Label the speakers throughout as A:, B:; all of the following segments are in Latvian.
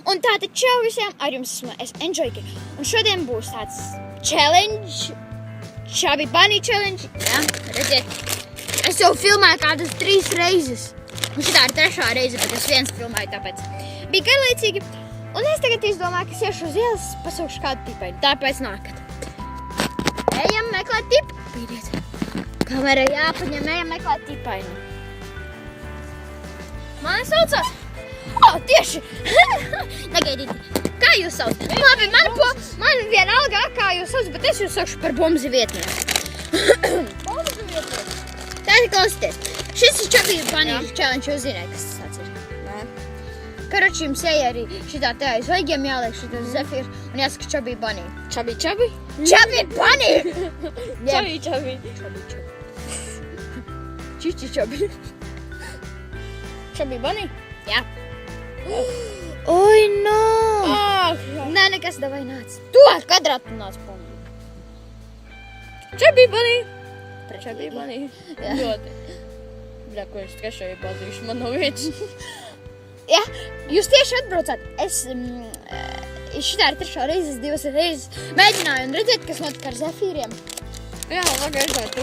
A: Un tātad čau visiem, ar jums esmu es Enjoyki. Un šodien būs tāds challenge, Chubby Bunny challenge. Jā, redziet, es jau filmēju kādas 3 reizes. Un šitā ir 3. reize, bet es viens filmēju tāpēc. Bija garlaicīgi. Un es tagad izdomāju, ka es iešu uz ielas, pasaukšu kādu tipaini. Tāpēc nākat. Ejam meklēt tipu. Pīdiet. Kamera jāpaņem, ejam meklēt tipaini. Mani saucās? Tieši! Negaidīt. Kā jūs sauc? Labi, man vienalga, kā jūs sauc, bet es jūs saukšu par Bomzi vietnieku.
B: Bomzi vietnieku?
A: Tātad klausieties. Šis ir Chubby Bunny challenge, jūs zināt, kas tas ir.
B: Nē.
A: Karoči, jums ej arī šitā tā zvaigiem jāliek šitā Zephyrs un jāsaka Chubby Bunny.
B: Chubby?
A: Chubby Bunny!
B: Chubby.
A: Čiči Chubby.
B: Chubby Bunny?
A: Jā. Oi, no! Nē, nekas, davai nāc. Tu kadrā tu nāc pombi.
B: Chubby Bunny!
A: Chubby
B: Bunny. Ļoti. Bļā, ko es trešo iepazīšu, man nav vietas.
A: Jā, jūs tieši atbraucāt. Es šitā ir 3. reizes, 2 reizes mēģināju un redzēt, kas notika ar Zefīriem.
B: Jā, pagaišā tu.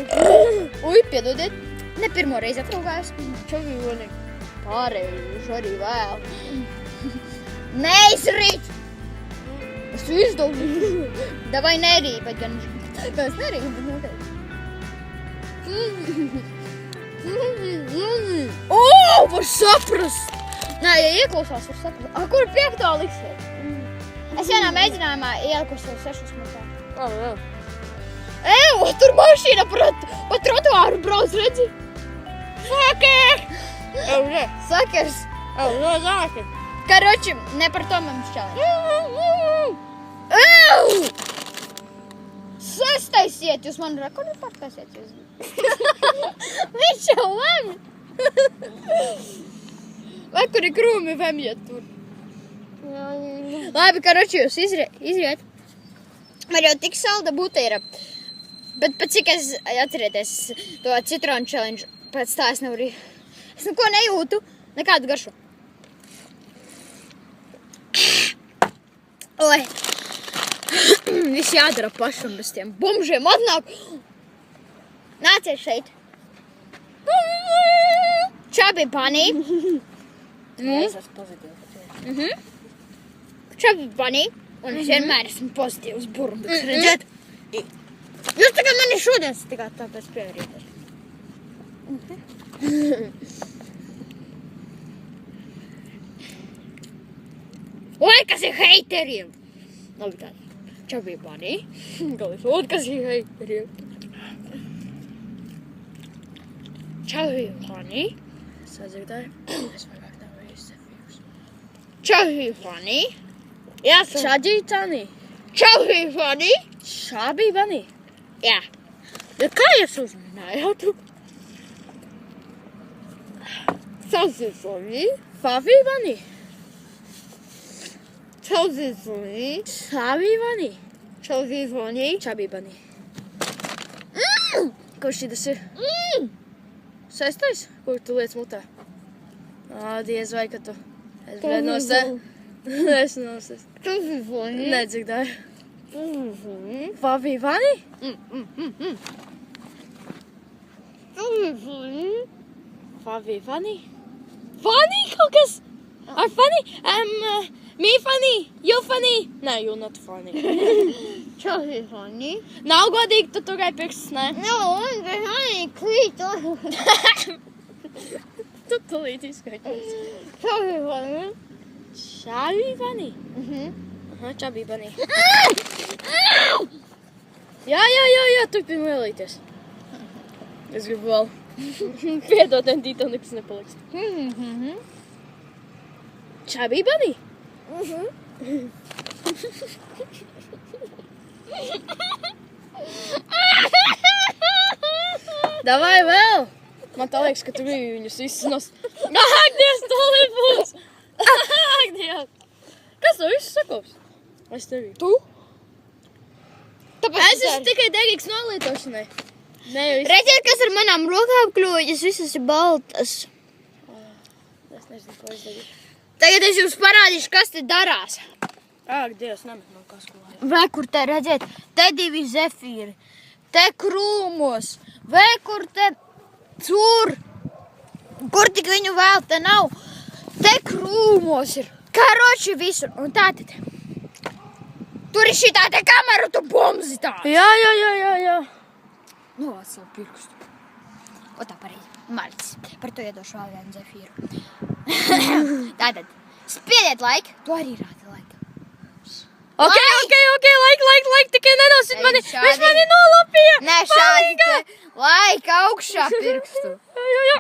A: Ui, piedodiet. Ne pirmo reizi atraugājos.
B: Chubby Bunny.
A: Pārējuši arī vēl. Neizrīt! Es tu izdomāju. Davai nerī, bet gan... Kā es nerī, bet noteikti. Var saprast! Nē, ja ieklausās, var saprast. Kur 5. liksiet? Es vienā mēģinājumā ieliku sev 6 matā.
B: Jā.
A: Tur mašīna pa trotuāru brauc, redzi? Fucker! Sakers!
B: Zāki!
A: Karoči, ne par to mums čāli. 6. iet, jūs man rekordu pārkāsiet. Viņš jau lem! Vai kur ir krūmi vemjiet tur? Labi, karoči, jūs izriet. Man jau tik salda buteira. Bet pat cik es atcerieties to citronu challenge, pēc tā es nevaru... Es neko nejūtu, nekādu garšu. Oi! Viss jādara pašam bez tiem bumžiem atnāk. Nāciet šeit. Chubby Bunny.
B: Es esmu pozitīvs.
A: Chubby Bunny. Un es vienmēr esmu pozitīvs burbulis, redzēt? Jūs tagad mani šodien satikāt, tāpēc pievarīties. Oi, kas ir heiteriem? Labi tā. Chubby Bunny.
B: Galvas, kas ir heiteriem?
A: Chubby Bunny.
B: Sadzirdāju. Es vairāk nav Zefīrs.
A: Chubby Bunny. Jā,
B: Chubby Bunny.
A: Chubby Bunny.
B: Chubby Bunny.
A: Jā.
B: Bet kā jūs uzminājāt?
A: Chubby Bunny.
B: Chubby Bunny.
A: Chubby Bunny.
B: Chubby Bunny.
A: Chubby Bunny.
B: Chubby Bunny. Kurš šitas ir? 6. Kur tu liec mutā? Diez vai, ka tu. Es bļēd nosē. Es nosē.
A: Chubby Bunny.
B: Nedzirdāju.
A: Chubby
B: Bunny?
A: Chubby Bunny.
B: Chubby Bunny?
A: Funny kaut kas?
B: Are funny? Me funny? You funny? No, you're not funny.
A: Chubby Bunny.
B: Nav godīgi, tu turai pirkstus, ne?
A: No, bet man krīt.
B: Tu tulīt izskaidros.
A: Chubby Bunny.
B: Chubby Bunny? Aha, Chubby Bunny. Jā, turpin lielīties. Es gribu vēl. Piedod, Endīto, nekas nepaliks. Chubby Bunny? Davai vēl! Man tā liekas, ka tu biji viņus visus nos... Ak, Dievs, tolī būs! Ak, Dievs! Kas to visu sakops? Es tevi.
A: Tu? Tāpēc
B: Es esmu tikai derīgs nolietošanai.
A: Redziet, kas ar manām rokām kļūjas, visas ir baltas.
B: Es nezinu, ko es darīšu.
A: Tagad es jums parādīšu, kas te darās.
B: Ak, Dievs, nemet man kas klājā.
A: Vai kur te redzēt? Te 2 zefīri. Te krūmos. Vai kur te tur. Kur tik viņu vēl te nav. Te krūmos ir. Karoči visur. Un tātad. Tur ir šitā te kamera, tu bomzi tā.
B: Jā.
A: Novāc savu pirkstu. O tā pareizi. Malicis. Par to iedošu vēl vienu zefīru. Tātad. Spiediet laiku. Tu arī rādi laiku.
B: Ok, laik, tikai nenosit mani.
A: šādi.
B: Viņš mani nolapīja.
A: Nē, šādi te laika augšā pirkstu.
B: Jā.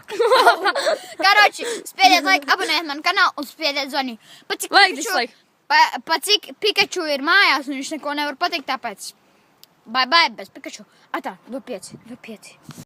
A: Karoči, spiediet laiku, abonējiet manu kanālu un spiediet zvani. Pat cik
B: Like,
A: Pikachu-
B: dislike.
A: Pat cik Pikachu ir mājās un viņš neko nevar pateikt, tāpēc. Bye, bez Pikachu. Atā, do 5.